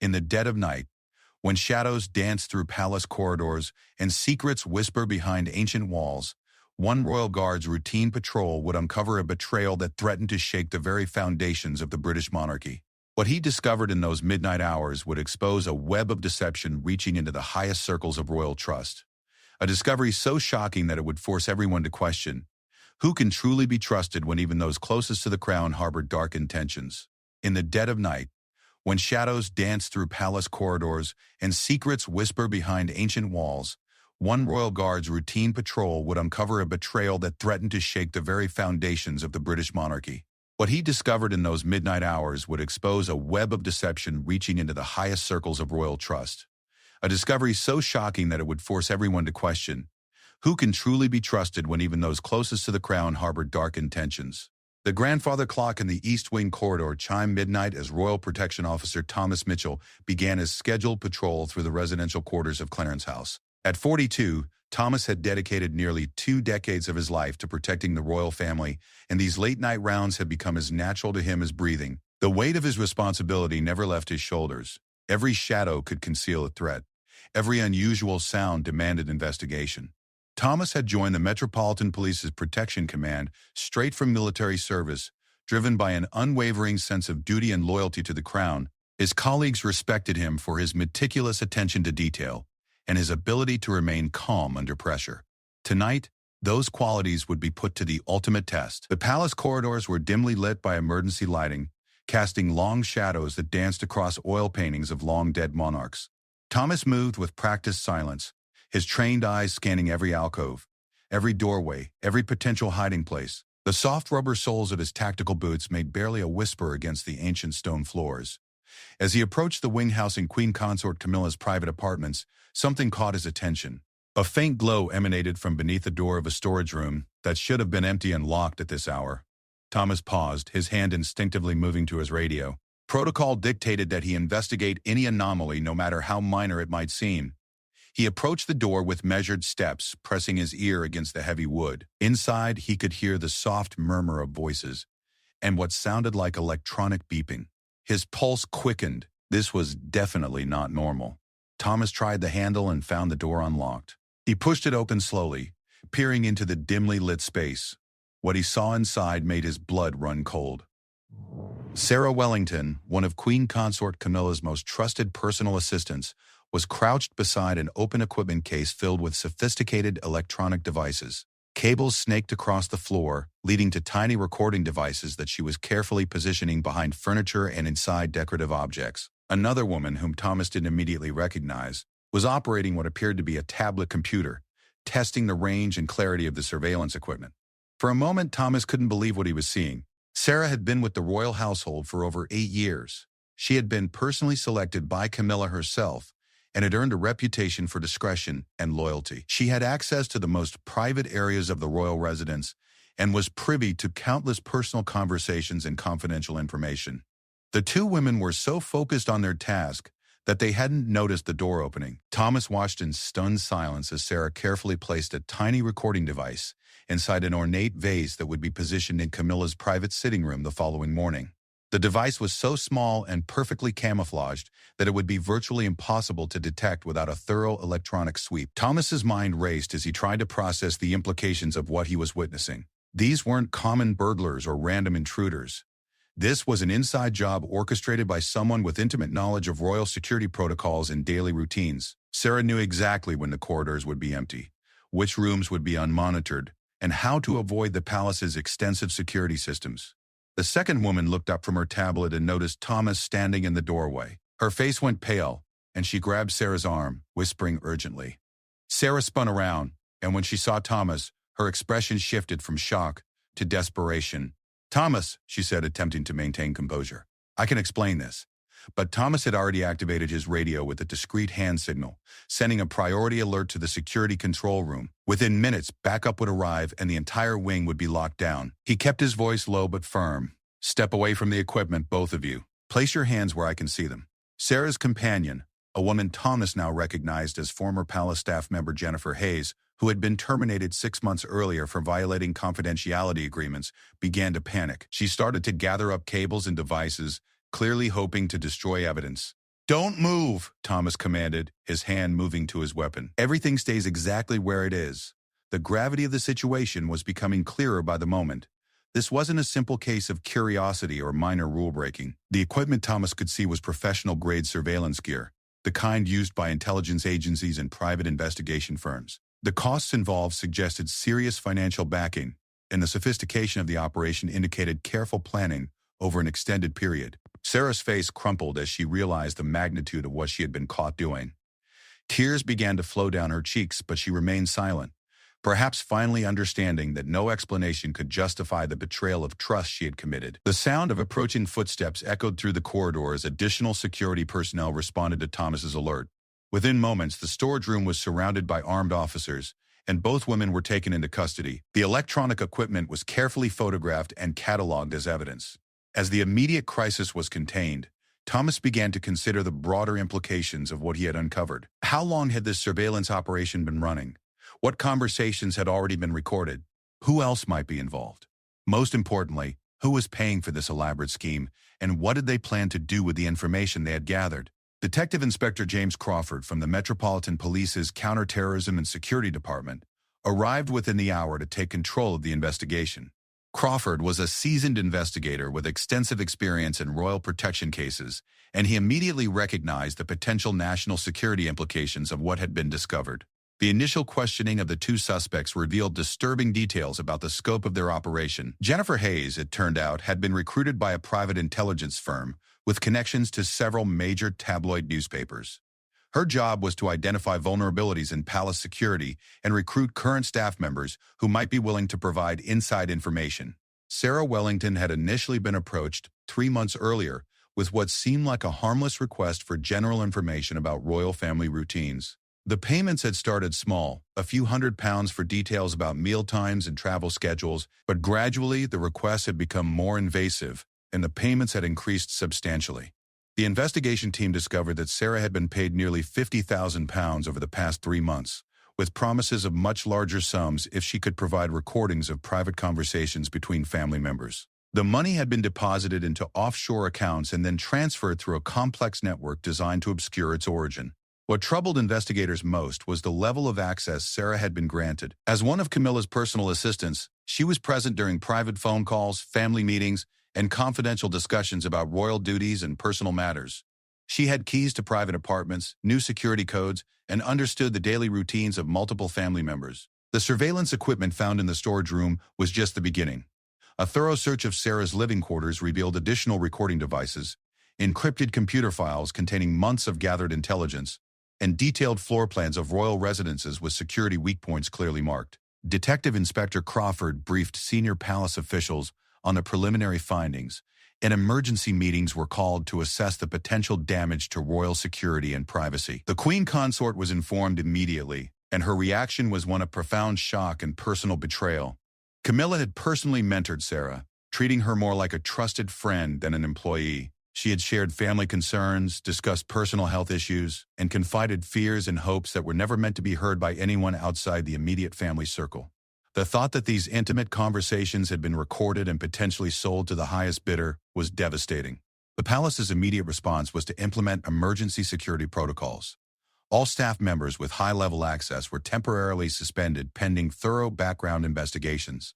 In the dead of night, when shadows dance through palace corridors and secrets whisper behind ancient walls, one royal guard's routine patrol would uncover a betrayal that threatened to shake the very foundations of the British monarchy. What he discovered in those midnight hours would expose a web of deception reaching into the highest circles of royal trust. A discovery so shocking that it would force everyone to question, who can truly be trusted when even those closest to the crown harbor dark intentions? In the dead of night, when shadows dance through palace corridors and secrets whisper behind ancient walls, one royal guard's routine patrol would uncover a betrayal that threatened to shake the very foundations of the British monarchy. What he discovered in those midnight hours would expose a web of deception reaching into the highest circles of royal trust. A discovery so shocking that it would force everyone to question, who can truly be trusted when even those closest to the crown harbor dark intentions? The grandfather clock in the East Wing corridor chimed midnight as Royal Protection Officer Thomas Mitchell began his scheduled patrol through the residential quarters of Clarence House. At 42, Thomas had dedicated nearly 2 decades of his life to protecting the royal family, and these late-night rounds had become as natural to him as breathing. The weight of his responsibility never left his shoulders. Every shadow could conceal a threat. Every unusual sound demanded investigation. Thomas had joined the Metropolitan Police's Protection Command straight from military service, driven by an unwavering sense of duty and loyalty to the crown. His colleagues respected him for his meticulous attention to detail and his ability to remain calm under pressure. Tonight, those qualities would be put to the ultimate test. The palace corridors were dimly lit by emergency lighting, casting long shadows that danced across oil paintings of long-dead monarchs. Thomas moved with practiced silence, his trained eyes scanning every alcove, every doorway, every potential hiding place. The soft rubber soles of his tactical boots made barely a whisper against the ancient stone floors. As he approached the wing house in Queen Consort Camilla's private apartments, something caught his attention. A faint glow emanated from beneath the door of a storage room that should have been empty and locked at this hour. Thomas paused, his hand instinctively moving to his radio. Protocol dictated that he investigate any anomaly, no matter how minor it might seem. He approached the door with measured steps, pressing his ear against the heavy wood. Inside, he could hear the soft murmur of voices and what sounded like electronic beeping. His pulse quickened. This was definitely not normal. Thomas tried the handle and found the door unlocked. He pushed it open slowly, peering into the dimly lit space. What he saw inside made his blood run cold. Sarah Wellington, one of Queen Consort Camilla's most trusted personal assistants, was crouched beside an open equipment case filled with sophisticated electronic devices. Cables snaked across the floor, leading to tiny recording devices that she was carefully positioning behind furniture and inside decorative objects. Another woman, whom Thomas didn't immediately recognize, was operating what appeared to be a tablet computer, testing the range and clarity of the surveillance equipment. For a moment, Thomas couldn't believe what he was seeing. Sarah had been with the royal household for over 8 years. She had been personally selected by Camilla herself and had earned a reputation for discretion and loyalty. She had access to the most private areas of the royal residence and was privy to countless personal conversations and confidential information. The two women were so focused on their task that they hadn't noticed the door opening. Thomas watched in stunned silence as Sarah carefully placed a tiny recording device inside an ornate vase that would be positioned in Camilla's private sitting room the following morning. The device was so small and perfectly camouflaged that it would be virtually impossible to detect without a thorough electronic sweep. Thomas's mind raced as he tried to process the implications of what he was witnessing. These weren't common burglars or random intruders. This was an inside job orchestrated by someone with intimate knowledge of royal security protocols and daily routines. Sarah knew exactly when the corridors would be empty, which rooms would be unmonitored, and how to avoid the palace's extensive security systems. The second woman looked up from her tablet and noticed Thomas standing in the doorway. Her face went pale, and she grabbed Sarah's arm, whispering urgently. Sarah spun around, and when she saw Thomas, her expression shifted from shock to desperation. "Thomas," she said, attempting to maintain composure. "I can explain this." But Thomas had already activated his radio with a discreet hand signal, sending a priority alert to the security control room. Within minutes, backup would arrive and the entire wing would be locked down. He kept his voice low but firm. "Step away from the equipment, both of you. Place your hands where I can see them." Sarah's companion, a woman Thomas now recognized as former palace staff member Jennifer Hayes, who had been terminated 6 months earlier for violating confidentiality agreements, began to panic. She started to gather up cables and devices, clearly hoping to destroy evidence. "Don't move," Thomas commanded, his hand moving to his weapon. "Everything stays exactly where it is." The gravity of the situation was becoming clearer by the moment. This wasn't a simple case of curiosity or minor rule-breaking. The equipment Thomas could see was professional-grade surveillance gear, the kind used by intelligence agencies and private investigation firms. The costs involved suggested serious financial backing, and the sophistication of the operation indicated careful planning over an extended period. Sarah's face crumpled as she realized the magnitude of what she had been caught doing. Tears began to flow down her cheeks, but she remained silent, perhaps finally understanding that no explanation could justify the betrayal of trust she had committed. The sound of approaching footsteps echoed through the corridor as additional security personnel responded to Thomas's alert. Within moments, the storage room was surrounded by armed officers, and both women were taken into custody. The electronic equipment was carefully photographed and cataloged as evidence. As the immediate crisis was contained, Thomas began to consider the broader implications of what he had uncovered. How long had this surveillance operation been running? What conversations had already been recorded? Who else might be involved? Most importantly, who was paying for this elaborate scheme, and what did they plan to do with the information they had gathered? Detective Inspector James Crawford from the Metropolitan Police's Counterterrorism and Security Department arrived within the hour to take control of the investigation. Crawford was a seasoned investigator with extensive experience in royal protection cases, and he immediately recognized the potential national security implications of what had been discovered. The initial questioning of the two suspects revealed disturbing details about the scope of their operation. Jennifer Hayes, it turned out, had been recruited by a private intelligence firm with connections to several major tabloid newspapers. Her job was to identify vulnerabilities in palace security and recruit current staff members who might be willing to provide inside information. Sarah Wellington had initially been approached 3 months earlier with what seemed like a harmless request for general information about royal family routines. The payments had started small, a few £100s for details about mealtimes and travel schedules, but gradually the requests had become more invasive, and the payments had increased substantially. The investigation team discovered that Sarah had been paid nearly £50,000 over the past 3 months, with promises of much larger sums if she could provide recordings of private conversations between family members. The money had been deposited into offshore accounts and then transferred through a complex network designed to obscure its origin. What troubled investigators most was the level of access Sarah had been granted. As one of Camilla's personal assistants, she was present during private phone calls, family meetings, and confidential discussions about royal duties and personal matters. She had keys to private apartments, knew security codes, and understood the daily routines of multiple family members. The surveillance equipment found in the storage room was just the beginning. A thorough search of Sarah's living quarters revealed additional recording devices, encrypted computer files containing months of gathered intelligence, and detailed floor plans of royal residences with security weak points clearly marked. Detective Inspector Crawford briefed senior palace officials on the preliminary findings, and emergency meetings were called to assess the potential damage to royal security and privacy. The Queen Consort was informed immediately, and her reaction was one of profound shock and personal betrayal. Camilla had personally mentored Sarah, treating her more like a trusted friend than an employee. She had shared family concerns, discussed personal health issues, and confided fears and hopes that were never meant to be heard by anyone outside the immediate family circle. The thought that these intimate conversations had been recorded and potentially sold to the highest bidder was devastating. The palace's immediate response was to implement emergency security protocols. All staff members with high-level access were temporarily suspended pending thorough background investigations.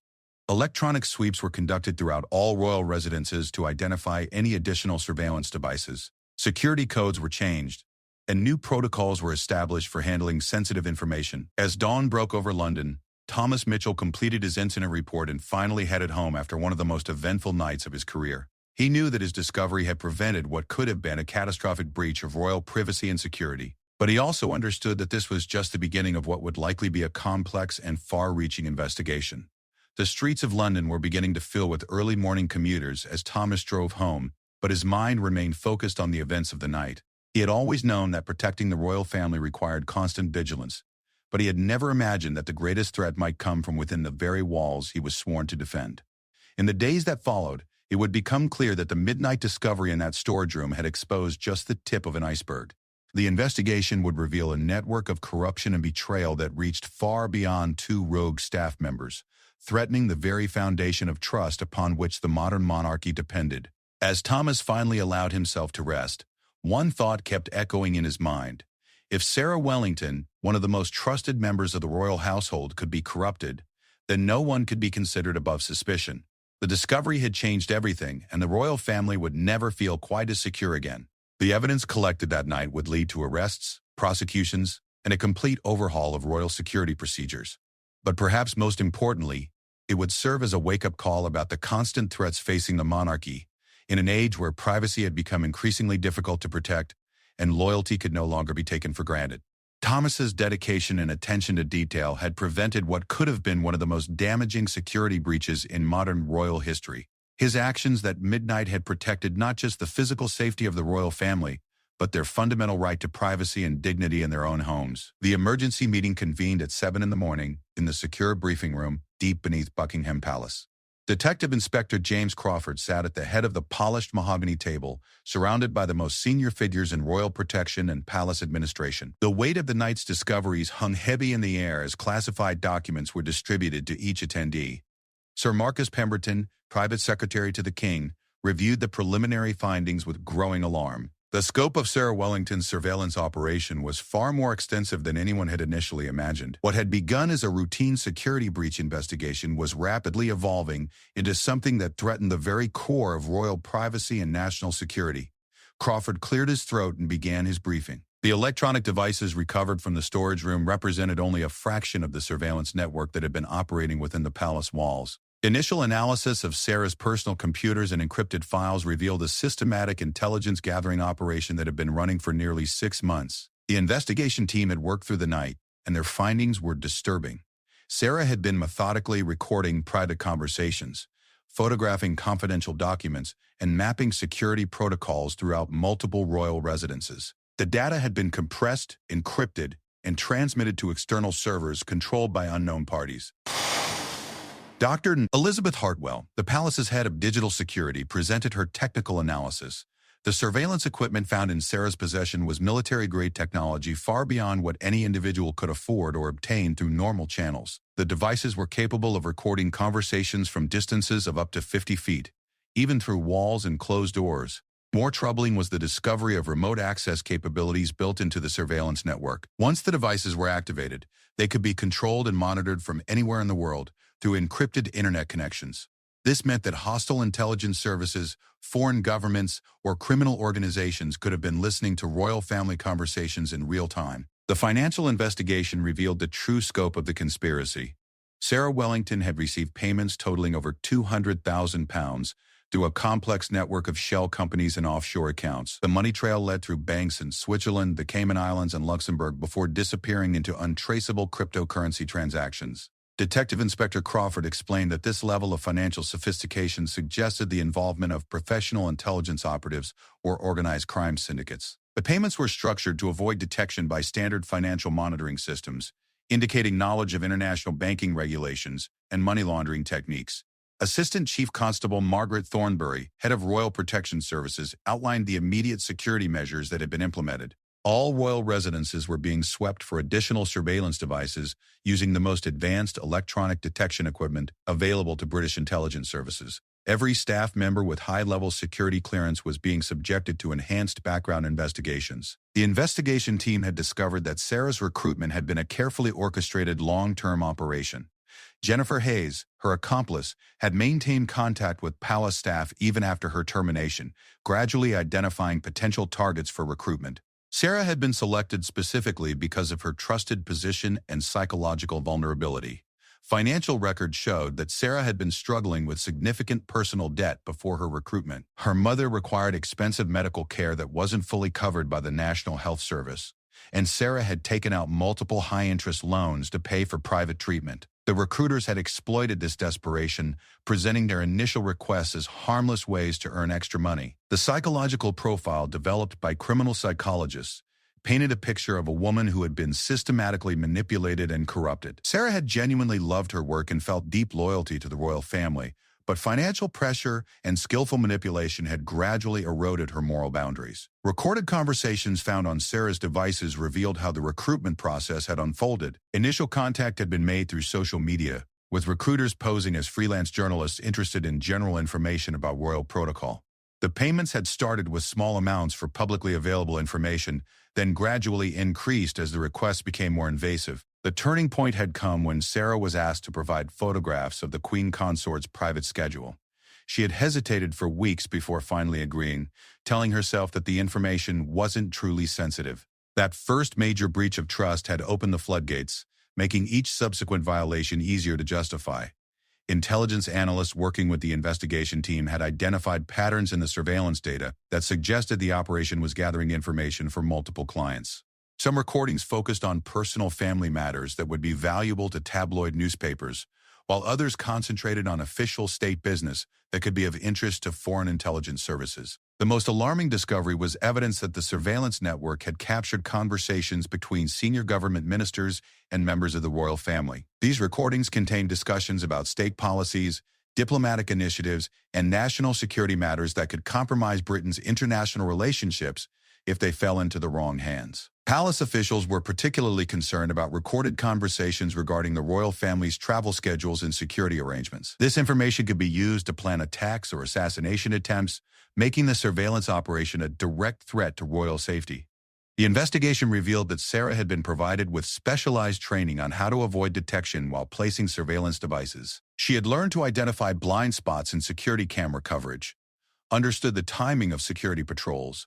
Electronic sweeps were conducted throughout all royal residences to identify any additional surveillance devices. Security codes were changed, and new protocols were established for handling sensitive information. As dawn broke over London, Thomas Mitchell completed his incident report and finally headed home after one of the most eventful nights of his career. He knew that his discovery had prevented what could have been a catastrophic breach of royal privacy and security, but he also understood that this was just the beginning of what would likely be a complex and far-reaching investigation. The streets of London were beginning to fill with early morning commuters as Thomas drove home, but his mind remained focused on the events of the night. He had always known that protecting the royal family required constant vigilance, but he had never imagined that the greatest threat might come from within the very walls he was sworn to defend. In the days that followed, it would become clear that the midnight discovery in that storage room had exposed just the tip of an iceberg. The investigation would reveal a network of corruption and betrayal that reached far beyond 2 rogue staff members, threatening the very foundation of trust upon which the modern monarchy depended. As Thomas finally allowed himself to rest, One thought kept echoing in his mind. If Sarah Wellington, one of the most trusted members of the royal household, could be corrupted, then no one could be considered above suspicion. The discovery had changed everything, and the royal family would never feel quite as secure again. The evidence collected that night would lead to arrests, prosecutions, and a complete overhaul of royal security procedures. But perhaps most importantly, it would serve as a wake-up call about the constant threats facing the monarchy in an age where privacy had become increasingly difficult to protect and loyalty could no longer be taken for granted. Thomas's dedication and attention to detail had prevented what could have been one of the most damaging security breaches in modern royal history. His actions that midnight had protected not just the physical safety of the royal family, but their fundamental right to privacy and dignity in their own homes. The emergency meeting convened at 7 in the morning in the secure briefing room deep beneath Buckingham Palace. Detective Inspector James Crawford sat at the head of the polished mahogany table, surrounded by the most senior figures in royal protection and palace administration. The weight of the night's discoveries hung heavy in the air as classified documents were distributed to each attendee. Sir Marcus Pemberton, private secretary to the king, reviewed the preliminary findings with growing alarm. The scope of Sarah Wellington's surveillance operation was far more extensive than anyone had initially imagined. What had begun as a routine security breach investigation was rapidly evolving into something that threatened the very core of royal privacy and national security. Crawford cleared his throat and began his briefing. The electronic devices recovered from the storage room represented only a fraction of the surveillance network that had been operating within the palace walls. Initial analysis of Sarah's personal computers and encrypted files revealed a systematic intelligence-gathering operation that had been running for nearly 6 months. The investigation team had worked through the night, and their findings were disturbing. Sarah had been methodically recording private conversations, photographing confidential documents, and mapping security protocols throughout multiple royal residences. The data had been compressed, encrypted, and transmitted to external servers controlled by unknown parties. Dr. Elizabeth Hartwell, the palace's head of digital security, presented her technical analysis. The surveillance equipment found in Sarah's possession was military-grade technology far beyond what any individual could afford or obtain through normal channels. The devices were capable of recording conversations from distances of up to 50 feet, even through walls and closed doors. More troubling was the discovery of remote access capabilities built into the surveillance network. Once the devices were activated, they could be controlled and monitored from anywhere in the world through encrypted internet connections. This meant that hostile intelligence services, foreign governments, or criminal organizations could have been listening to royal family conversations in real time. The financial investigation revealed the true scope of the conspiracy. Sarah Wellington had received payments totaling over £200,000 through a complex network of shell companies and offshore accounts. The money trail led through banks in Switzerland, the Cayman Islands, and Luxembourg before disappearing into untraceable cryptocurrency transactions. Detective Inspector Crawford explained that this level of financial sophistication suggested the involvement of professional intelligence operatives or organized crime syndicates. The payments were structured to avoid detection by standard financial monitoring systems, indicating knowledge of international banking regulations and money laundering techniques. Assistant Chief Constable Margaret Thornbury, head of Royal Protection Services, outlined the immediate security measures that had been implemented. All royal residences were being swept for additional surveillance devices using the most advanced electronic detection equipment available to British intelligence services. Every staff member with high-level security clearance was being subjected to enhanced background investigations. The investigation team had discovered that Sarah's recruitment had been a carefully orchestrated long-term operation. Jennifer Hayes, her accomplice, had maintained contact with palace staff even after her termination, gradually identifying potential targets for recruitment. Sarah had been selected specifically because of her trusted position and psychological vulnerability. Financial records showed that Sarah had been struggling with significant personal debt before her recruitment. Her mother required expensive medical care that wasn't fully covered by the National Health Service, and Sarah had taken out multiple high-interest loans to pay for private treatment. The recruiters had exploited this desperation, presenting their initial requests as harmless ways to earn extra money. The psychological profile developed by criminal psychologists painted a picture of a woman who had been systematically manipulated and corrupted. Sarah had genuinely loved her work and felt deep loyalty to the royal family, but financial pressure and skillful manipulation had gradually eroded her moral boundaries. Recorded conversations found on Sarah's devices revealed how the recruitment process had unfolded. Initial contact had been made through social media, with recruiters posing as freelance journalists interested in general information about royal protocol. The payments had started with small amounts for publicly available information, then gradually increased as the requests became more invasive. The turning point had come when Sarah was asked to provide photographs of the Queen Consort's private schedule. She had hesitated for weeks before finally agreeing, telling herself that the information wasn't truly sensitive. That first major breach of trust had opened the floodgates, making each subsequent violation easier to justify. Intelligence analysts working with the investigation team had identified patterns in the surveillance data that suggested the operation was gathering information for multiple clients. Some recordings focused on personal family matters that would be valuable to tabloid newspapers, while others concentrated on official state business that could be of interest to foreign intelligence services. The most alarming discovery was evidence that the surveillance network had captured conversations between senior government ministers and members of the royal family. These recordings contained discussions about state policies, diplomatic initiatives, and national security matters that could compromise Britain's international relationships if they fell into the wrong hands. Palace officials were particularly concerned about recorded conversations regarding the royal family's travel schedules and security arrangements. This information could be used to plan attacks or assassination attempts, making the surveillance operation a direct threat to royal safety. The investigation revealed that Sarah had been provided with specialized training on how to avoid detection while placing surveillance devices. She had learned to identify blind spots in security camera coverage, understood the timing of security patrols,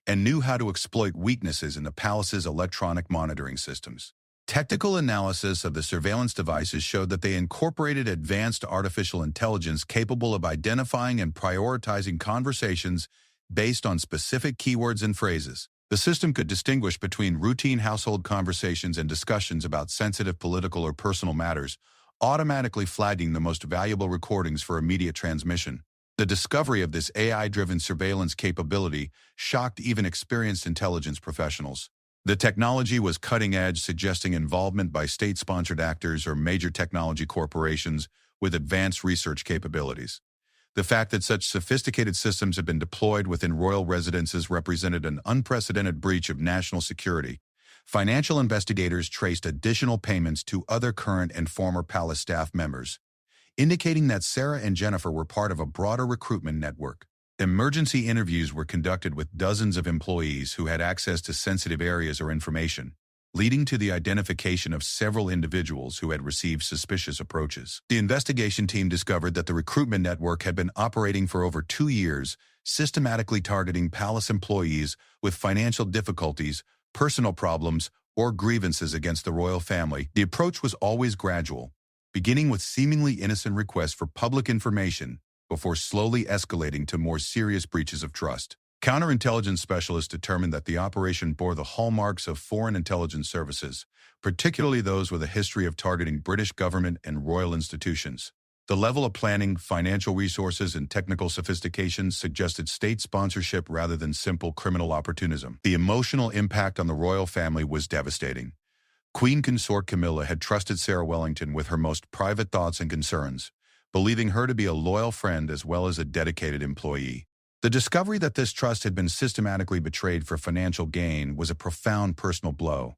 and knew how to exploit weaknesses in the palace's electronic monitoring systems. Technical analysis of the surveillance devices showed that they incorporated advanced artificial intelligence capable of identifying and prioritizing conversations based on specific keywords and phrases. The system could distinguish between routine household conversations and discussions about sensitive political or personal matters, automatically flagging the most valuable recordings for immediate transmission. The discovery of this AI-driven surveillance capability shocked even experienced intelligence professionals. The technology was cutting-edge, suggesting involvement by state-sponsored actors or major technology corporations with advanced research capabilities. The fact that such sophisticated systems had been deployed within royal residences represented an unprecedented breach of national security. Financial investigators traced additional payments to other current and former palace staff members, indicating that Sarah and Jennifer were part of a broader recruitment network. Emergency interviews were conducted with dozens of employees who had access to sensitive areas or information, leading to the identification of several individuals who had received suspicious approaches. The investigation team discovered that the recruitment network had been operating for over 2 years, systematically targeting palace employees with financial difficulties, personal problems, or grievances against the royal family. The approach was always gradual, beginning with seemingly innocent requests for public information before slowly escalating to more serious breaches of trust. Counterintelligence specialists determined that the operation bore the hallmarks of foreign intelligence services, particularly those with a history of targeting British government and royal institutions. The level of planning, financial resources, and technical sophistication suggested state sponsorship rather than simple criminal opportunism. The emotional impact on the royal family was devastating. Queen Consort Camilla had trusted Sarah Wellington with her most private thoughts and concerns, believing her to be a loyal friend as well as a dedicated employee. The discovery that this trust had been systematically betrayed for financial gain was a profound personal blow.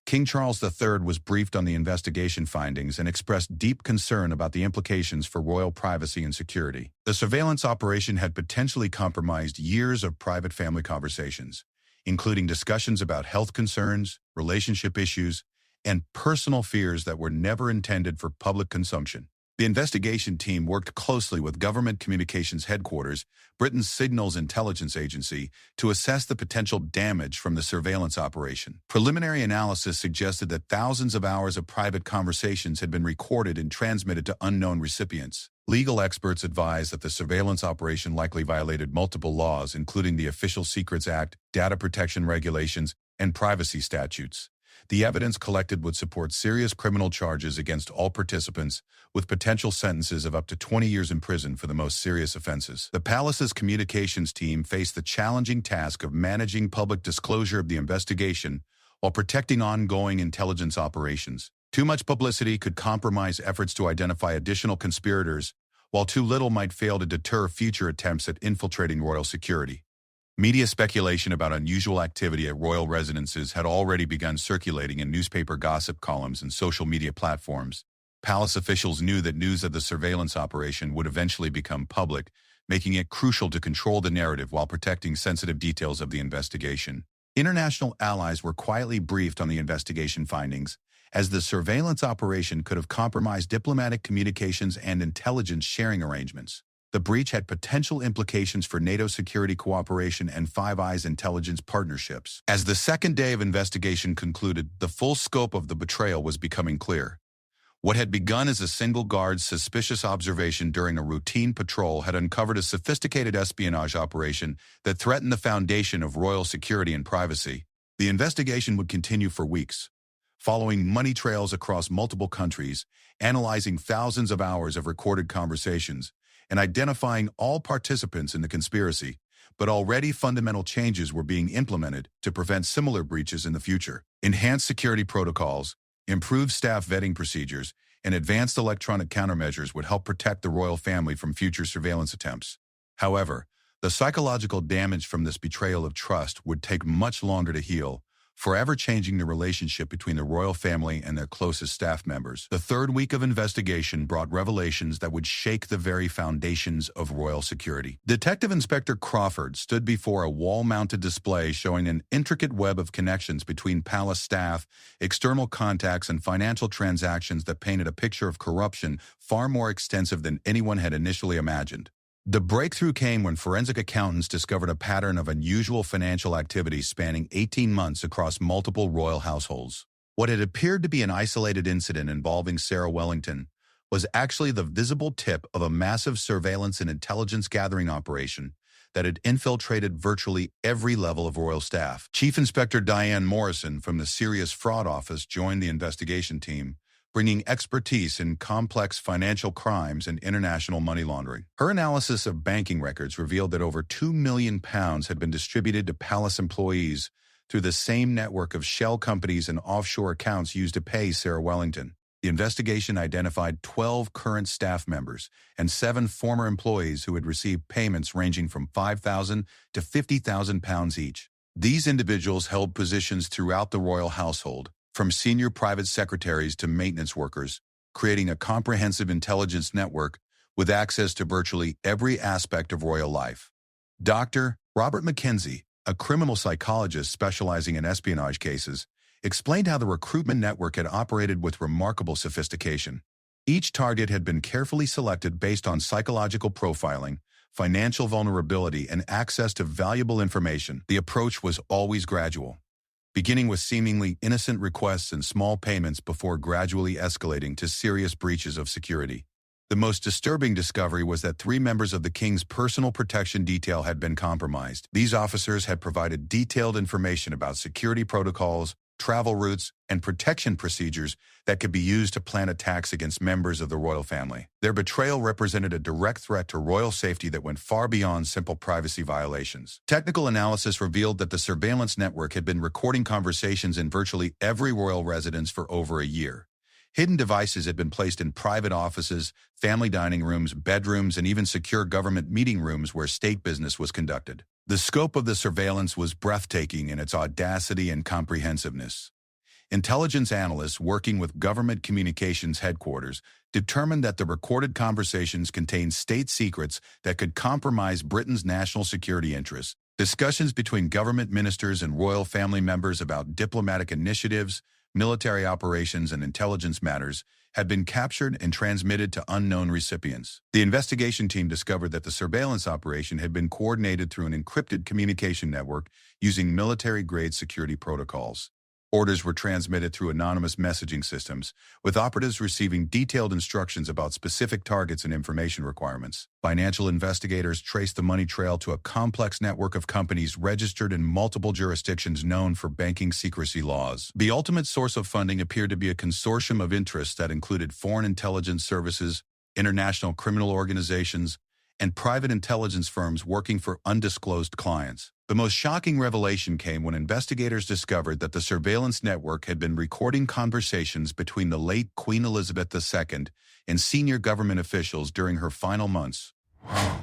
King Charles III was briefed on the investigation findings and expressed deep concern about the implications for royal privacy and security. The surveillance operation had potentially compromised years of private family conversations, including discussions about health concerns, relationship issues, and personal fears that were never intended for public consumption. The investigation team worked closely with Government Communications Headquarters, Britain's Signals Intelligence Agency, to assess the potential damage from the surveillance operation. Preliminary analysis suggested that thousands of hours of private conversations had been recorded and transmitted to unknown recipients. Legal experts advised that the surveillance operation likely violated multiple laws, including the Official Secrets Act, data protection regulations, and privacy statutes. The evidence collected would support serious criminal charges against all participants, with potential sentences of up to 20 years in prison for the most serious offenses. The palace's communications team faced the challenging task of managing public disclosure of the investigation while protecting ongoing intelligence operations. Too much publicity could compromise efforts to identify additional conspirators, while too little might fail to deter future attempts at infiltrating royal security. Media speculation about unusual activity at royal residences had already begun circulating in newspaper gossip columns and social media platforms. Palace officials knew that news of the surveillance operation would eventually become public, making it crucial to control the narrative while protecting sensitive details of the investigation. International allies were quietly briefed on the investigation findings, as the surveillance operation could have compromised diplomatic communications and intelligence sharing arrangements. The breach had potential implications for NATO security cooperation and Five Eyes intelligence partnerships. As the second day of investigation concluded, the full scope of the betrayal was becoming clear. What had begun as a single guard's suspicious observation during a routine patrol had uncovered a sophisticated espionage operation that threatened the foundation of royal security and privacy. The investigation would continue for weeks, following money trails across multiple countries, analyzing thousands of hours of recorded conversations, and identifying all participants in the conspiracy. But already fundamental changes were being implemented to prevent similar breaches in the future. Enhanced security protocols, improved staff vetting procedures, and advanced electronic countermeasures would help protect the royal family from future surveillance attempts. However, the psychological damage from this betrayal of trust would take much longer to heal, forever changing the relationship between the royal family and their closest staff members. The third week of investigation brought revelations that would shake the very foundations of royal security. Detective Inspector Crawford stood before a wall-mounted display showing an intricate web of connections between palace staff, external contacts, and financial transactions that painted a picture of corruption far more extensive than anyone had initially imagined. The breakthrough came when forensic accountants discovered a pattern of unusual financial activity spanning 18 months across multiple royal households. What had appeared to be an isolated incident involving Sarah Wellington was actually the visible tip of a massive surveillance and intelligence gathering operation that had infiltrated virtually every level of royal staff. Chief Inspector Diane Morrison from the Serious Fraud Office joined the investigation team, bringing expertise in complex financial crimes and international money laundering. Her analysis of banking records revealed that over £2 million had been distributed to palace employees through the same network of shell companies and offshore accounts used to pay Sarah Wellington. The investigation identified 12 current staff members and 7 former employees who had received payments ranging from £5,000 to £50,000 each. These individuals held positions throughout the royal household, from senior private secretaries to maintenance workers, creating a comprehensive intelligence network with access to virtually every aspect of royal life. Dr. Robert Mackenzie, a criminal psychologist specializing in espionage cases, explained how the recruitment network had operated with remarkable sophistication. Each target had been carefully selected based on psychological profiling, financial vulnerability, and access to valuable information. The approach was always gradual, beginning with seemingly innocent requests and small payments before gradually escalating to serious breaches of security. The most disturbing discovery was that 3 members of the king's personal protection detail had been compromised. These officers had provided detailed information about security protocols, travel routes, and protection procedures that could be used to plan attacks against members of the royal family. Their betrayal represented a direct threat to royal safety that went far beyond simple privacy violations. Technical analysis revealed that the surveillance network had been recording conversations in virtually every royal residence for over a year. Hidden devices had been placed in private offices, family dining rooms, bedrooms, and even secure government meeting rooms where state business was conducted. The scope of the surveillance was breathtaking in its audacity and comprehensiveness. Intelligence analysts working with government communications headquarters determined that the recorded conversations contained state secrets that could compromise Britain's national security interests. Discussions between government ministers and royal family members about diplomatic initiatives, military operations, and intelligence matters had been captured and transmitted to unknown recipients. The investigation team discovered that the surveillance operation had been coordinated through an encrypted communication network using military-grade security protocols. Orders were transmitted through anonymous messaging systems, with operatives receiving detailed instructions about specific targets and information requirements. Financial investigators traced the money trail to a complex network of companies registered in multiple jurisdictions known for banking secrecy laws. The ultimate source of funding appeared to be a consortium of interests that included foreign intelligence services, international criminal organizations, and private intelligence firms working for undisclosed clients. The most shocking revelation came when investigators discovered that the surveillance network had been recording conversations between the late Queen Elizabeth II and senior government officials during her final months.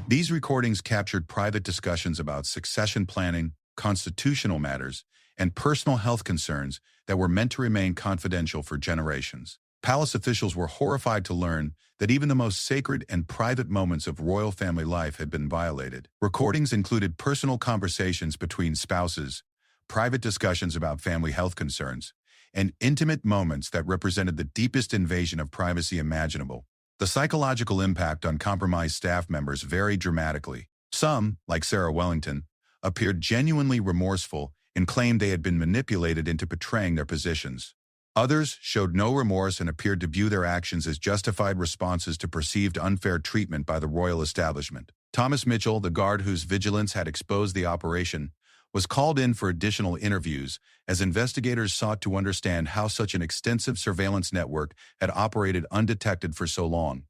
These recordings captured private discussions about succession planning, constitutional matters, and personal health concerns that were meant to remain confidential for generations. Palace officials were horrified to learn that even the most sacred and private moments of royal family life had been violated. Recordings included personal conversations between spouses, private discussions about family health concerns, and intimate moments that represented the deepest invasion of privacy imaginable. The psychological impact on compromised staff members varied dramatically. Some, like Sarah Wellington, appeared genuinely remorseful and claimed they had been manipulated into betraying their positions. Others showed no remorse and appeared to view their actions as justified responses to perceived unfair treatment by the royal establishment. Thomas Mitchell, the guard whose vigilance had exposed the operation, was called in for additional interviews as investigators sought to understand how such an extensive surveillance network had operated undetected for so long.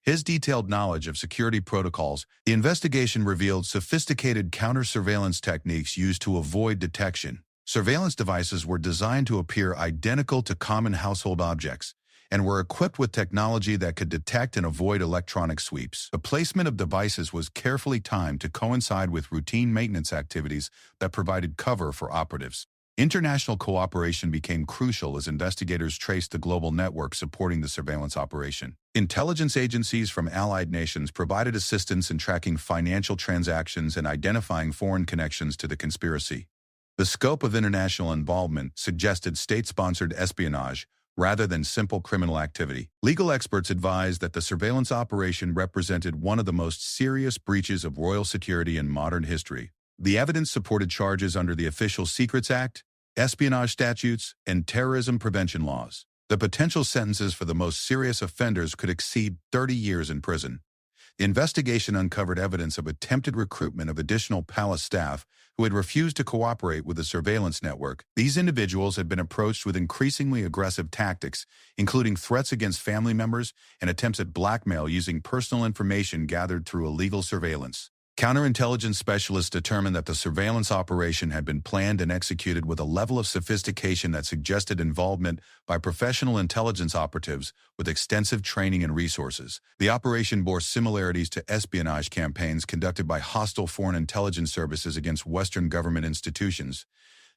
His detailed knowledge of security protocols, the investigation revealed sophisticated counter-surveillance techniques used to avoid detection. Surveillance devices were designed to appear identical to common household objects and were equipped with technology that could detect and avoid electronic sweeps. The placement of devices was carefully timed to coincide with routine maintenance activities that provided cover for operatives. International cooperation became crucial as investigators traced the global network supporting the surveillance operation. Intelligence agencies from allied nations provided assistance in tracking financial transactions and identifying foreign connections to the conspiracy. The scope of international involvement suggested state-sponsored espionage rather than simple criminal activity. Legal experts advised that the surveillance operation represented one of the most serious breaches of royal security in modern history. The evidence supported charges under the Official Secrets Act, espionage statutes, and terrorism prevention laws. The potential sentences for the most serious offenders could exceed 30 years in prison. The investigation uncovered evidence of attempted recruitment of additional palace staff who had refused to cooperate with the surveillance network. These individuals had been approached with increasingly aggressive tactics, including threats against family members and attempts at blackmail using personal information gathered through illegal surveillance. Counterintelligence specialists determined that the surveillance operation had been planned and executed with a level of sophistication that suggested involvement by professional intelligence operatives with extensive training and resources. The operation bore similarities to espionage campaigns conducted by hostile foreign intelligence services against Western government institutions.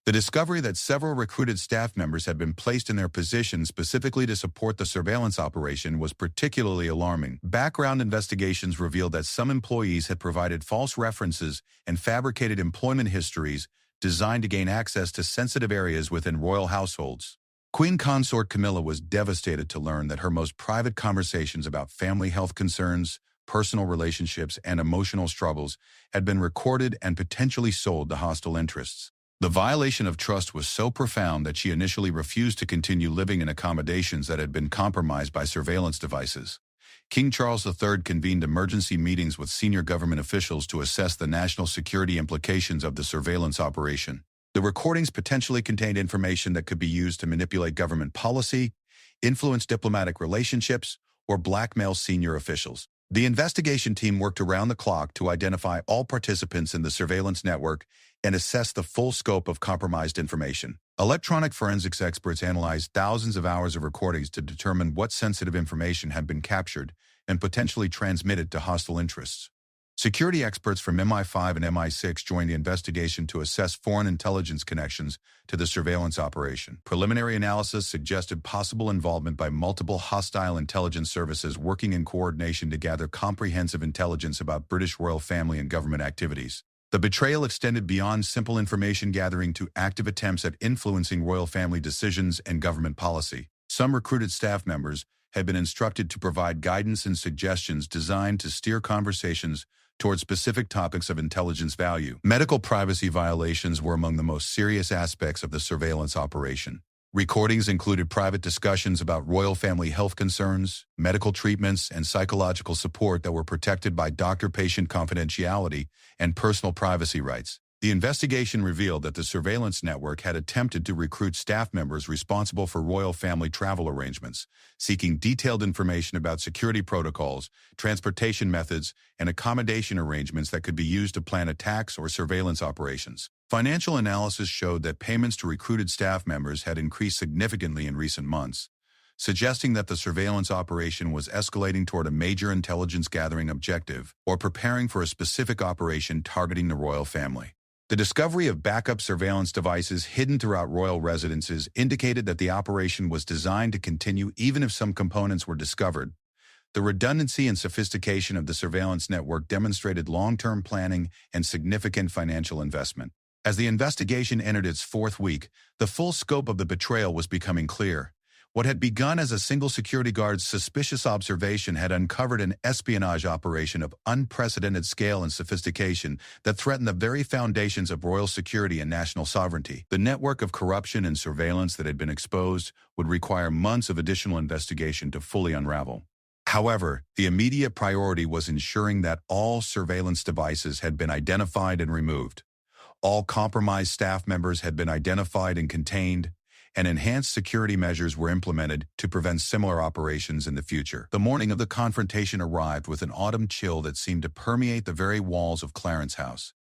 The discovery that several recruited staff members had been placed in their positions specifically to support the surveillance operation was particularly alarming. Background investigations revealed that some employees had provided false references and fabricated employment histories designed to gain access to sensitive areas within royal households. Queen Consort Camilla was devastated to learn that her most private conversations about family health concerns, personal relationships, and emotional struggles had been recorded and potentially sold to hostile interests. The violation of trust was so profound that she initially refused to continue living in accommodations that had been compromised by surveillance devices. King Charles III convened emergency meetings with senior government officials to assess the national security implications of the surveillance operation. The recordings potentially contained information that could be used to manipulate government policy, influence diplomatic relationships, or blackmail senior officials. The investigation team worked around the clock to identify all participants in the surveillance network and assess the full scope of compromised information. Electronic forensics experts analyzed thousands of hours of recordings to determine what sensitive information had been captured and potentially transmitted to hostile interests. Security experts from MI5 and MI6 joined the investigation to assess foreign intelligence connections to the surveillance operation. Preliminary analysis suggested possible involvement by multiple hostile intelligence services working in coordination to gather comprehensive intelligence about British royal family and government activities. The betrayal extended beyond simple information gathering to active attempts at influencing royal family decisions and government policy. Some recruited staff members had been instructed to provide guidance and suggestions designed to steer conversations toward specific topics of intelligence value. Medical privacy violations were among the most serious aspects of the surveillance operation. Recordings included private discussions about royal family health concerns, medical treatments, and psychological support that were protected by doctor-patient confidentiality and personal privacy rights. The investigation revealed that the surveillance network had attempted to recruit staff members responsible for royal family travel arrangements, seeking detailed information about security protocols, transportation methods, and accommodation arrangements that could be used to plan attacks or surveillance operations. Financial analysis showed that payments to recruited staff members had increased significantly in recent months, suggesting that the surveillance operation was escalating toward a major intelligence gathering objective or preparing for a specific operation targeting the royal family. The discovery of backup surveillance devices hidden throughout royal residences indicated that the operation was designed to continue even if some components were discovered. The redundancy and sophistication of the surveillance network demonstrated long-term planning and significant financial investment. As the investigation entered its fourth week, the full scope of the betrayal was becoming clear. What had begun as a single security guard's suspicious observation had uncovered an espionage operation of unprecedented scale and sophistication that threatened the very foundations of royal security and national sovereignty. The network of corruption and surveillance that had been exposed would require months of additional investigation to fully unravel. However, the immediate priority was ensuring that all surveillance devices had been identified and removed. All compromised staff members had been identified and contained, and enhanced security measures were implemented to prevent similar operations in the future. The morning of the confrontation arrived with an autumn chill that seemed to permeate the very walls of Clarence's house.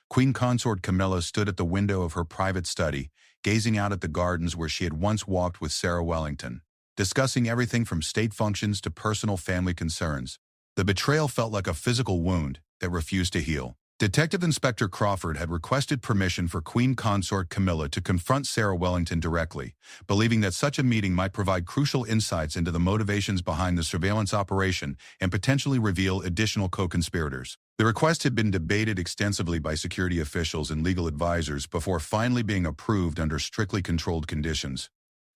Queen Consort Camilla stood at the window of her private study, gazing out at the gardens where she had once walked with Sarah Wellington, discussing everything from state functions to personal family concerns. The betrayal felt like a physical wound that refused to heal. Detective Inspector Crawford had requested permission for Queen Consort Camilla to confront Sarah Wellington directly, believing that such a meeting might provide crucial insights into the motivations behind the surveillance operation and potentially reveal additional co-conspirators. The request had been debated extensively by security officials and legal advisors before finally being approved under strictly controlled conditions.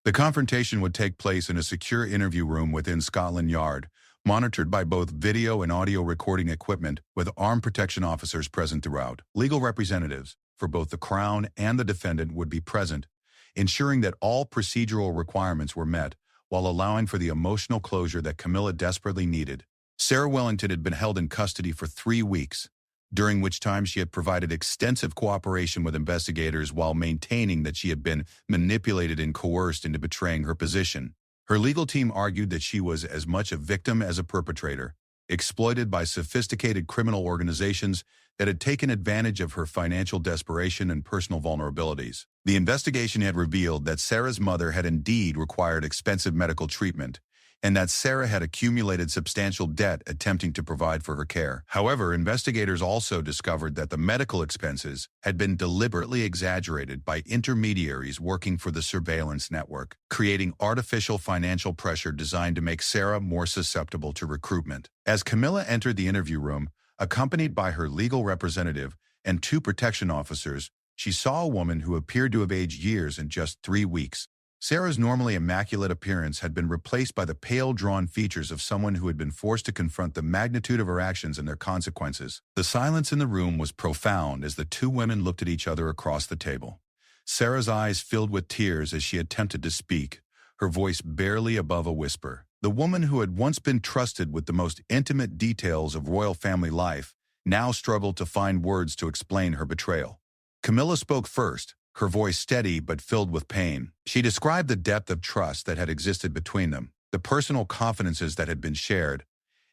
The confrontation would take place in a secure interview room within Scotland Yard, monitored by both video and audio recording equipment with armed protection officers present throughout. Legal representatives for both the Crown and the defendant would be present, ensuring that all procedural requirements were met while allowing for the emotional closure that Camilla desperately needed. Sarah Wellington had been held in custody for 3 weeks, during which time she had provided extensive cooperation with investigators while maintaining that she had been manipulated and coerced into betraying her position. Her legal team argued that she was as much a victim as a perpetrator, exploited by sophisticated criminal organizations that had taken advantage of her financial desperation and personal vulnerabilities. The investigation had revealed that Sarah's mother had indeed required expensive medical treatment, and that Sarah had accumulated substantial debt attempting to provide for her care. However, investigators also discovered that the medical expenses had been deliberately exaggerated by intermediaries working for the surveillance network, creating artificial financial pressure designed to make Sarah more susceptible to recruitment. As Camilla entered the interview room, accompanied by her legal representative and 2 protection officers, she saw a woman who appeared to have aged years in just 3 weeks. Sarah's normally immaculate appearance had been replaced by the pale, drawn features of someone who had been forced to confront the magnitude of her actions and their consequences. The silence in the room was profound as the 2 women looked at each other across the table. Sarah's eyes filled with tears as she attempted to speak, her voice barely above a whisper. The woman who had once been trusted with the most intimate details of royal family life now struggled to find words to explain her betrayal. Camilla spoke first, her voice steady but filled with pain. She described the depth of trust that had existed between them, the personal confidences that had been shared,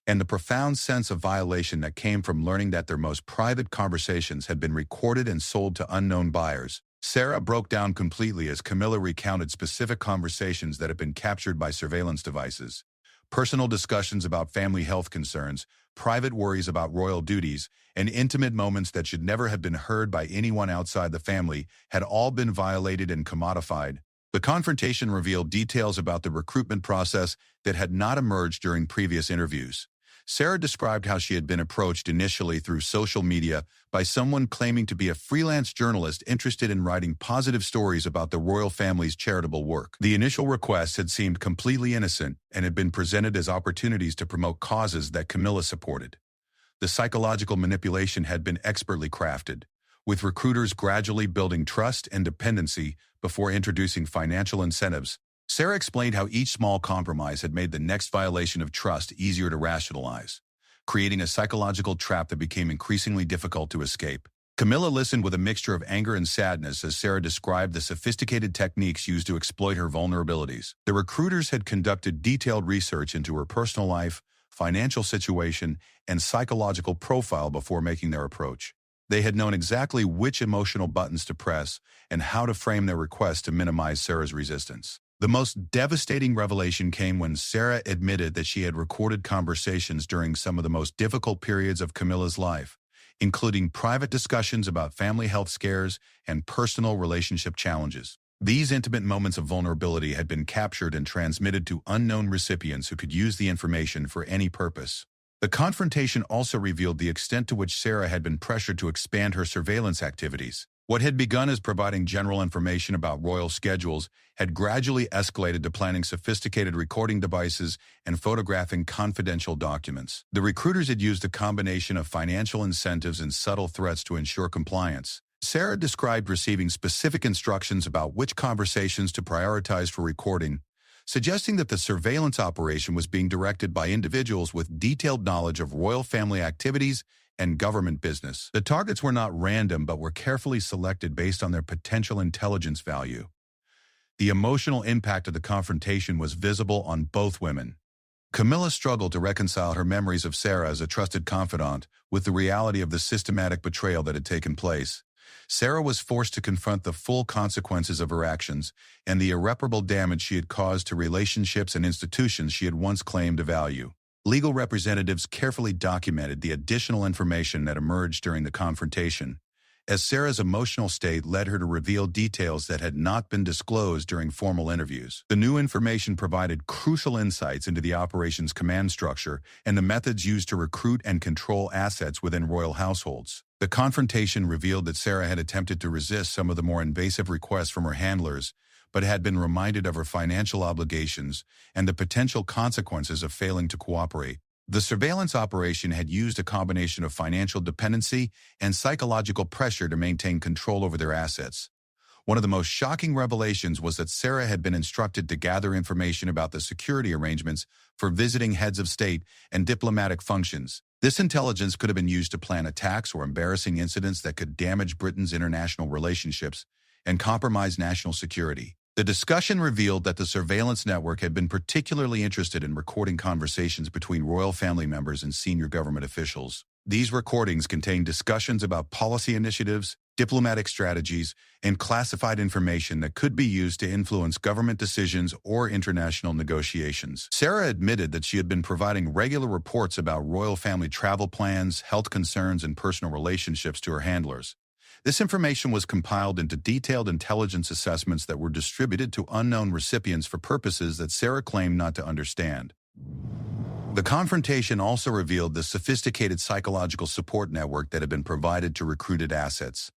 and the profound sense of violation that came from learning that their most private conversations had been recorded and sold to unknown buyers. Sarah broke down completely as Camilla recounted specific conversations that had been captured by surveillance devices. Personal discussions about family health concerns, private worries about royal duties, and intimate moments that should never have been heard by anyone outside the family had all been violated and commodified. The confrontation revealed details about the recruitment process that had not emerged during previous interviews. Sarah described how she had been approached initially through social media by someone claiming to be a freelance journalist interested in writing positive stories about the royal family's charitable work. The initial requests had seemed completely innocent and had been presented as opportunities to promote causes that Camilla supported. The psychological manipulation had been expertly crafted, with recruiters gradually building trust and dependency before introducing financial incentives. Sarah explained how each small compromise had made the next violation of trust easier to rationalize, creating a psychological trap that became increasingly difficult to escape. Camilla listened with a mixture of anger and sadness as Sarah described the sophisticated techniques used to exploit her vulnerabilities. The recruiters had conducted detailed research into her personal life, financial situation, and psychological profile before making their approach. They had known exactly which emotional buttons to press and how to frame their request to minimize Sarah's resistance. The most devastating revelation came when Sarah admitted that she had recorded conversations during some of the most difficult periods of Camilla's life, including private discussions about family health scares and personal relationship challenges. These intimate moments of vulnerability had been captured and transmitted to unknown recipients who could use the information for any purpose. The confrontation also revealed the extent to which Sarah had been pressured to expand her surveillance activities. What had begun as providing general information about royal schedules had gradually escalated to planning sophisticated recording devices and photographing confidential documents. The recruiters had used a combination of financial incentives and subtle threats to ensure compliance. Sarah described receiving specific instructions about which conversations to prioritize for recording, suggesting that the surveillance operation was being directed by individuals with detailed knowledge of royal family activities and government business. The targets were not random but were carefully selected based on their potential intelligence value. The emotional impact of the confrontation was visible on both women. Camilla struggled to reconcile her memories of Sarah as a trusted confidant with the reality of the systematic betrayal that had taken place. Sarah was forced to confront the full consequences of her actions and the irreparable damage she had caused to relationships and institutions she had once claimed to value. Legal representatives carefully documented the additional information that emerged during the confrontation, as Sarah's emotional state led her to reveal details that had not been disclosed during formal interviews. The new information provided crucial insights into the operation's command structure and the methods used to recruit and control assets within royal households. The confrontation revealed that Sarah had attempted to resist some of the more invasive requests from her handlers, but had been reminded of her financial obligations and the potential consequences of failing to cooperate. The surveillance operation had used a combination of financial dependency and psychological pressure to maintain control over their assets. One of the most shocking revelations was that Sarah had been instructed to gather information about the security arrangements for visiting heads of state and diplomatic functions. This intelligence could have been used to plan attacks or embarrassing incidents that could damage Britain's international relationships and compromise national security. The discussion revealed that the surveillance network had been particularly interested in recording conversations between royal family members and senior government officials. These recordings contained discussions about policy initiatives, diplomatic strategies, and classified information that could be used to influence government decisions or international negotiations. Sarah admitted that she had been providing regular reports about royal family travel plans, health concerns, and personal relationships to her handlers. This information was compiled into detailed intelligence assessments that were distributed to unknown recipients for purposes that Sarah claimed not to understand. The confrontation also revealed the sophisticated psychological support network that had been provided to recruited assets.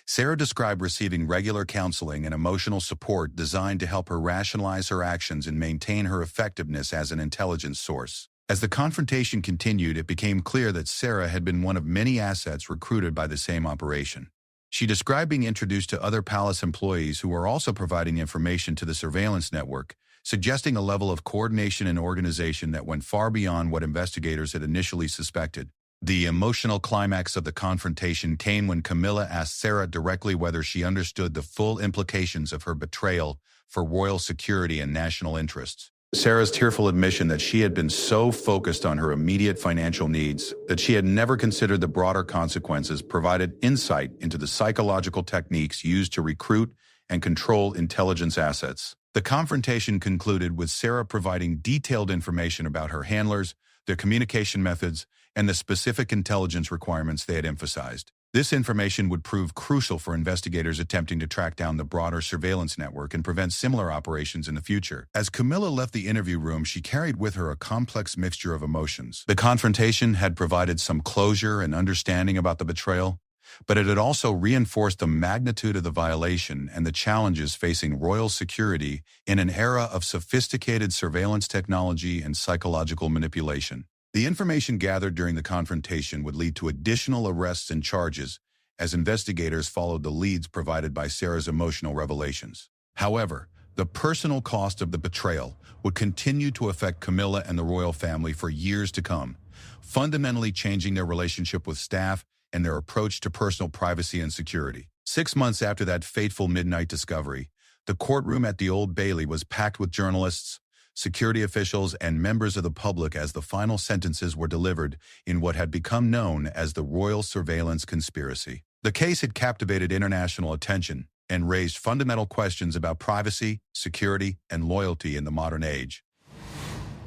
Sarah described receiving regular counseling and emotional support designed to help her rationalize her actions and maintain her effectiveness as an intelligence source. As the confrontation continued, it became clear that Sarah had been one of many assets recruited by the same operation. She described being introduced to other palace employees who were also providing information to the surveillance network, suggesting a level of coordination and organization that went far beyond what investigators had initially suspected. The emotional climax of the confrontation came when Camilla asked Sarah directly whether she understood the full implications of her betrayal for royal security and national interests. Sarah's tearful admission that she had been so focused on her immediate financial needs that she had never considered the broader consequences provided insight into the psychological techniques used to recruit and control intelligence assets. The confrontation concluded with Sarah providing detailed information about her handlers, their communication methods, and the specific intelligence requirements they had emphasized. This information would prove crucial for investigators attempting to track down the broader surveillance network and prevent similar operations in the future. As Camilla left the interview room, she carried with her a complex mixture of emotions. The confrontation had provided some closure and understanding about the betrayal, but it had also reinforced the magnitude of the violation and the challenges facing royal security in an era of sophisticated surveillance technology and psychological manipulation. The information gathered during the confrontation would lead to additional arrests and charges as investigators followed the leads provided by Sarah's emotional revelations. However, the personal cost of the betrayal would continue to affect Camilla and the royal family for years to come, fundamentally changing their relationship with staff and their approach to personal privacy and security. 6 months after that fateful midnight discovery, the courtroom at the Old Bailey was packed with journalists, security officials, and members of the public as the final sentences were delivered in what had become known as the Royal Surveillance Conspiracy. The case had captivated international attention and raised fundamental questions about privacy, security, and loyalty in the modern age.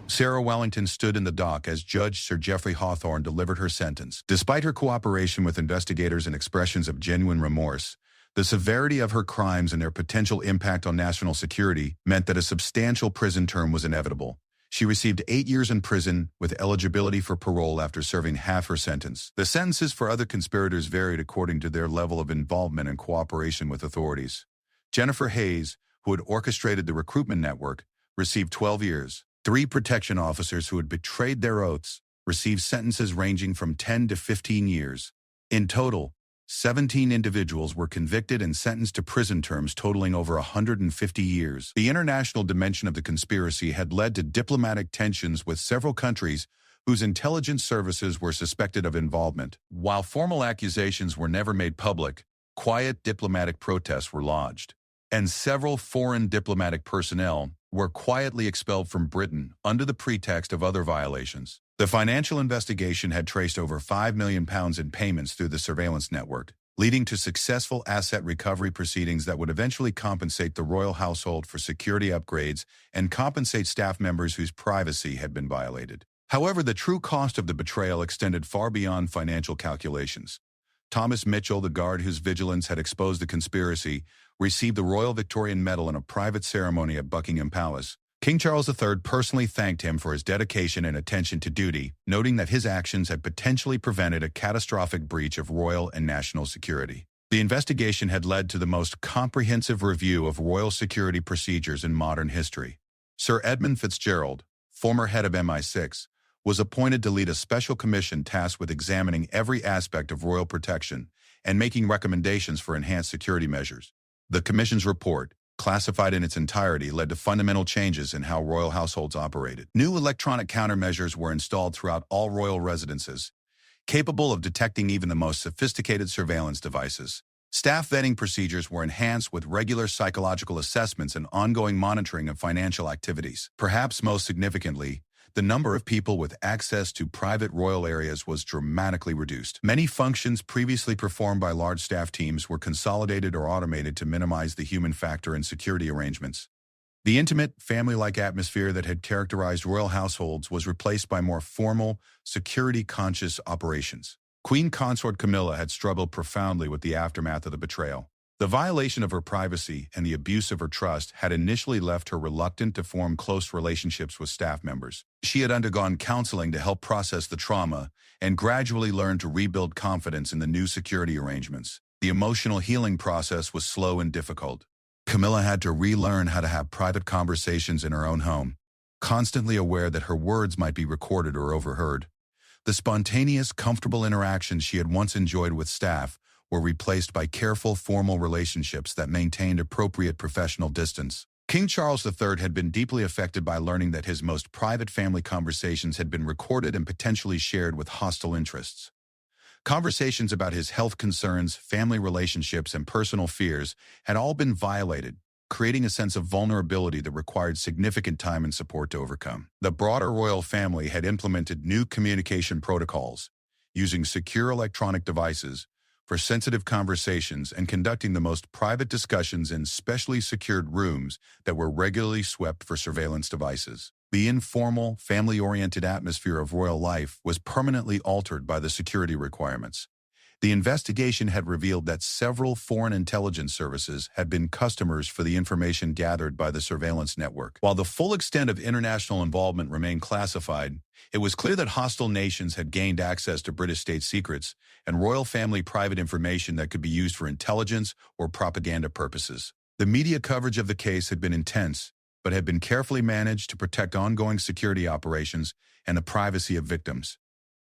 Sarah Wellington stood in the dock as Judge Sir Geoffrey Hawthorne delivered her sentence. Despite her cooperation with investigators and expressions of genuine remorse, the severity of her crimes and their potential impact on national security meant that a substantial prison term was inevitable. She received 8 years in prison with eligibility for parole after serving half her sentence. The sentences for other conspirators varied according to their level of involvement and cooperation with authorities. Jennifer Hayes, who had orchestrated the recruitment network, received 12 years. 3 protection officers who had betrayed their oaths received sentences ranging from 10 to 15 years. In total, 17 individuals were convicted and sentenced to prison terms totaling over 150 years. The international dimension of the conspiracy had led to diplomatic tensions with several countries whose intelligence services were suspected of involvement. While formal accusations were never made public, quiet diplomatic protests were lodged, and several foreign diplomatic personnel were quietly expelled from Britain under the pretext of other violations. The financial investigation had traced over £5 million in payments through the surveillance network, leading to successful asset recovery proceedings that would eventually compensate the royal household for security upgrades and compensate staff members whose privacy had been violated. However, the true cost of the betrayal extended far beyond financial calculations. Thomas Mitchell, the guard whose vigilance had exposed the conspiracy, received the Royal Victorian Medal in a private ceremony at Buckingham Palace. King Charles III personally thanked him for his dedication and attention to duty, noting that his actions had potentially prevented a catastrophic breach of royal and national security. The investigation had led to the most comprehensive review of royal security procedures in modern history. Sir Edmund Fitzgerald, former head of MI6, was appointed to lead a special commission tasked with examining every aspect of royal protection and making recommendations for enhanced security measures. The commission's report, classified in its entirety, led to fundamental changes in how royal households operated. New electronic countermeasures were installed throughout all royal residences, capable of detecting even the most sophisticated surveillance devices. Staff vetting procedures were enhanced with regular psychological assessments and ongoing monitoring of financial activities. Perhaps most significantly, the number of people with access to private royal areas was dramatically reduced. Many functions previously performed by large staff teams were consolidated or automated to minimize the human factor in security arrangements. The intimate, family-like atmosphere that had characterized royal households was replaced by more formal, security-conscious operations. Queen Consort Camilla had struggled profoundly with the aftermath of the betrayal. The violation of her privacy and the abuse of her trust had initially left her reluctant to form close relationships with staff members. She had undergone counseling to help process the trauma and gradually learned to rebuild confidence in the new security arrangements. The emotional healing process was slow and difficult. Camilla had to relearn how to have private conversations in her own home, constantly aware that her words might be recorded or overheard. The spontaneous, comfortable interactions she had once enjoyed with staff were replaced by careful, formal relationships that maintained appropriate professional distance. King Charles III had been deeply affected by learning that his most private family conversations had been recorded and potentially shared with hostile interests. Conversations about his health concerns, family relationships, and personal fears had all been violated, creating a sense of vulnerability that required significant time and support to overcome. The broader royal family had implemented new communication protocols, using secure electronic devices for sensitive conversations and conducting the most private discussions in specially secured rooms that were regularly swept for surveillance devices. The informal, family-oriented atmosphere of royal life was permanently altered by the security requirements. The investigation had revealed that several foreign intelligence services had been customers for the information gathered by the surveillance network. While the full extent of international involvement remained classified, it was clear that hostile nations had gained access to British state secrets and royal family private information that could be used for intelligence or propaganda purposes. The media coverage of the case had been intense, but had been carefully managed to protect ongoing security operations and the privacy of victims.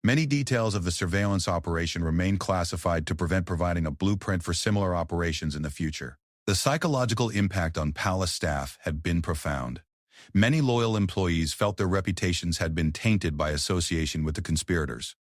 Many details of the surveillance operation remained classified to prevent providing a blueprint for similar operations in the future. The psychological impact on palace staff had been profound. Many loyal employees felt their reputations had been tainted by association with the conspirators,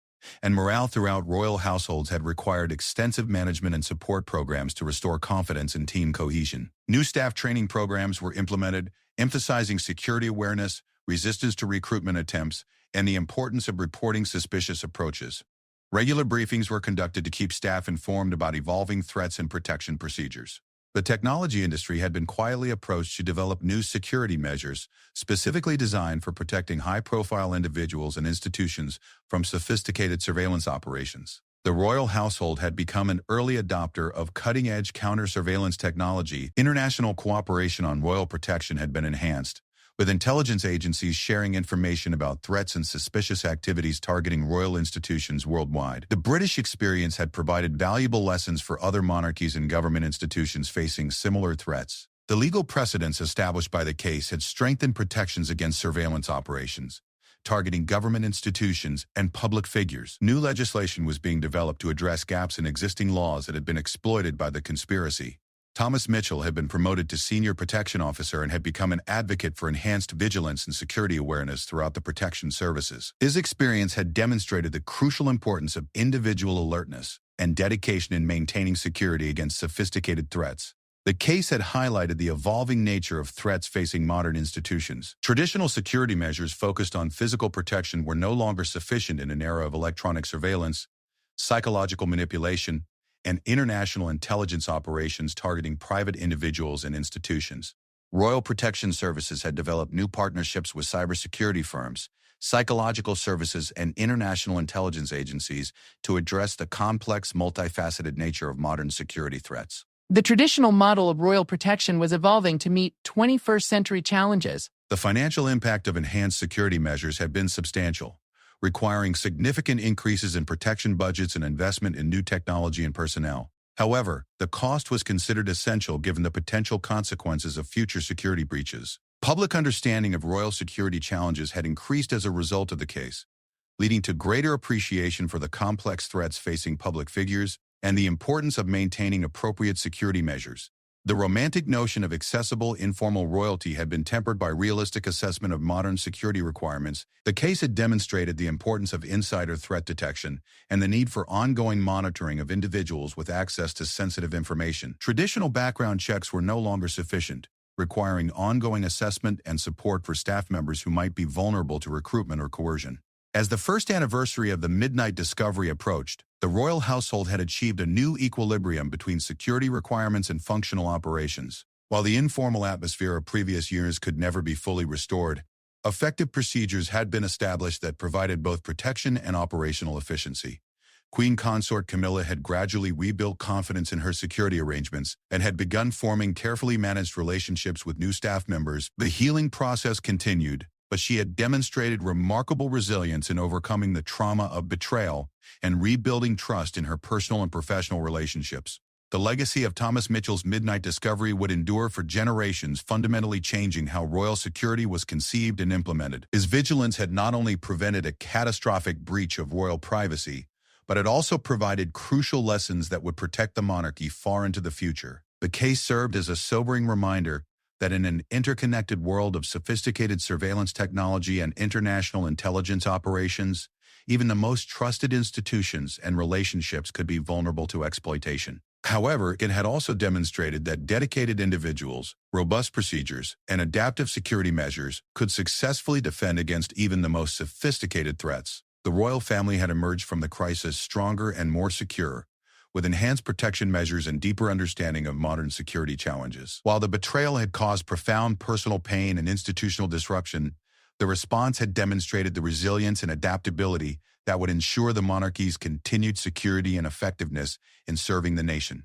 and morale throughout royal households had required extensive management and support programs to restore confidence and team cohesion. New staff training programs were implemented, emphasizing security awareness, resistance to recruitment attempts, and the importance of reporting suspicious approaches. Regular briefings were conducted to keep staff informed about evolving threats and protection procedures. The technology industry had been quietly approached to develop new security measures specifically designed for protecting high-profile individuals and institutions from sophisticated surveillance operations. The royal household had become an early adopter of cutting-edge counter-surveillance technology. International cooperation on royal protection had been enhanced, with intelligence agencies sharing information about threats and suspicious activities targeting royal institutions worldwide. The British experience had provided valuable lessons for other monarchies and government institutions facing similar threats. The legal precedents established by the case had strengthened protections against surveillance operations, targeting government institutions and public figures. New legislation was being developed to address gaps in existing laws that had been exploited by the conspiracy. Thomas Mitchell had been promoted to Senior Protection Officer and had become an advocate for enhanced vigilance and security awareness throughout the protection services. His experience had demonstrated the crucial importance of individual alertness and dedication in maintaining security against sophisticated threats. The case had highlighted the evolving nature of threats facing modern institutions. Traditional security measures focused on physical protection were no longer sufficient in an era of electronic surveillance, psychological manipulation, and international intelligence operations targeting private individuals and institutions. Royal Protection Services had developed new partnerships with cybersecurity firms, psychological services, and international intelligence agencies to address the complex, multifaceted nature of modern security threats. The traditional model of royal protection was evolving to meet 21st-century challenges. The financial impact of enhanced security measures had been substantial, requiring significant increases in protection budgets and investment in new technology and personnel. However, the cost was considered essential given the potential consequences of future security breaches. Public understanding of royal security challenges had increased as a result of the case, leading to greater appreciation for the complex threats facing public figures and the importance of maintaining appropriate security measures. The romantic notion of accessible, informal royalty had been tempered by realistic assessment of modern security requirements. The case had demonstrated the importance of insider threat detection and the need for ongoing monitoring of individuals with access to sensitive information. Traditional background checks were no longer sufficient, requiring ongoing assessment and support for staff members who might be vulnerable to recruitment or coercion. As the first anniversary of the Midnight Discovery approached, the royal household had achieved a new equilibrium between security requirements and functional operations. While the informal atmosphere of previous years could never be fully restored, effective procedures had been established that provided both protection and operational efficiency. Queen Consort Camilla had gradually rebuilt confidence in her security arrangements and had begun forming carefully managed relationships with new staff members. The healing process continued, but she had demonstrated remarkable resilience in overcoming the trauma of betrayal and rebuilding trust in her personal and professional relationships. The legacy of Thomas Mitchell's Midnight Discovery would endure for generations, fundamentally changing how royal security was conceived and implemented. His vigilance had not only prevented a catastrophic breach of royal privacy, but it also provided crucial lessons that would protect the monarchy far into the future. The case served as a sobering reminder that in an interconnected world of sophisticated surveillance technology and international intelligence operations, even the most trusted institutions and relationships could be vulnerable to exploitation. However, it had also demonstrated that dedicated individuals, robust procedures, and adaptive security measures could successfully defend against even the most sophisticated threats. The royal family had emerged from the crisis stronger and more secure, with enhanced protection measures and deeper understanding of modern security challenges. While the betrayal had caused profound personal pain and institutional disruption, the response had demonstrated the resilience and adaptability that would ensure the monarchy's continued security and effectiveness in serving the nation.